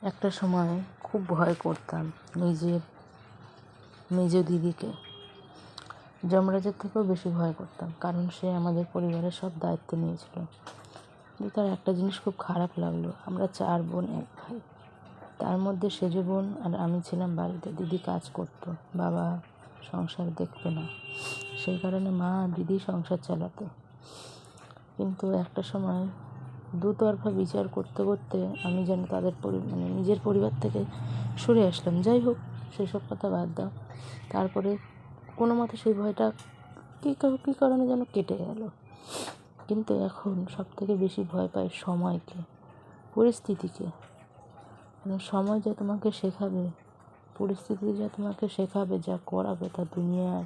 একটা সময় খুব ভয় করতাম মেজ দিদিকে। যমরাজের থেকেও বেশি ভয় করতাম, কারণ সে আমাদের পরিবারের সব দায়িত্ব নিয়েছিল। কিন্তু তার একটা জিনিস খুব খারাপ লাগলো, আমরা 4 বোন 1 ভাই, তার মধ্যে সেজ বোন আর আমি ছিলাম বাড়িতে। দিদি কাজ করতো, বাবা সংসার দেখতো না, সেই কারণে মা আর দিদি সংসার চালাতো। কিন্তু একটা সময় দুতরফা বিচার করতে করতে আমি যেন তাদের নিজের পরিবার থেকে সরে আসলাম। যাই হোক, সেসব কথা বাদ দাও। তারপরে কোনো মতে সেই ভয়টা কী কারণে যেন কেটে গেল। কিন্তু এখন সবথেকে বেশি ভয় পাই সময়কে, পরিস্থিতিকে। কারণ সময় যা তোমাকে শেখাবে, পরিস্থিতি যা তোমাকে শেখাবে, যা করাবে, তা দুনিয়ার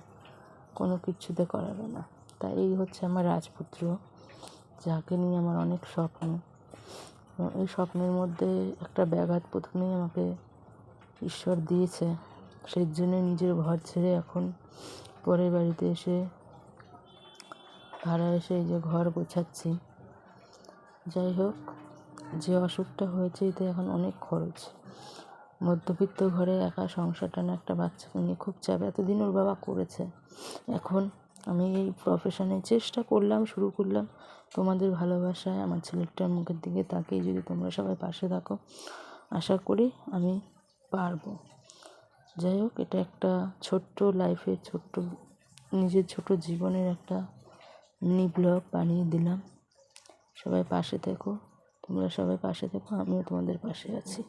কোনো কিছুতে করাবে না। তাই এই হচ্ছে আমার রাজপুত্র, যাকে নিয়ে আমার অনেক স্বপ্ন। এই স্বপ্নের মধ্যে একটা ব্যাঘাত প্রথমেই আমাকে ঈশ্বর দিয়েছে। সেই জন্য নিজের ঘর ছেড়ে এখন পরের বাড়িতে এসে ভাড়া এসে এই যে ঘর গোছাচ্ছি। যাই হোক, যে অসুখটা হয়েছে এতে এখন অনেক খরচ। মধ্যবিত্ত ঘরে একা সংসার টানা একটা বাচ্চাকে নিয়ে খুব চাপ। এতদিন ওর বাবা করেছে, এখন আমি এই প্রফেশনে শুরু করলাম তোমাদের ভালোবাসায়। আমার ছেলেটার মুখের দিকে তাকিয়ে যদি তোমরা সবাই পাশে থাকো, আশা করি আমি পারবো। যাই হোক, এটা একটা ছোট্ট লাইফে নিজের ছোট জীবনের একটা মিনি ব্লগ বানিয়ে দিলাম। সবাই পাশে থেকো, তোমরা সবাই পাশে থেকো, আমিও তোমাদের পাশে আছি।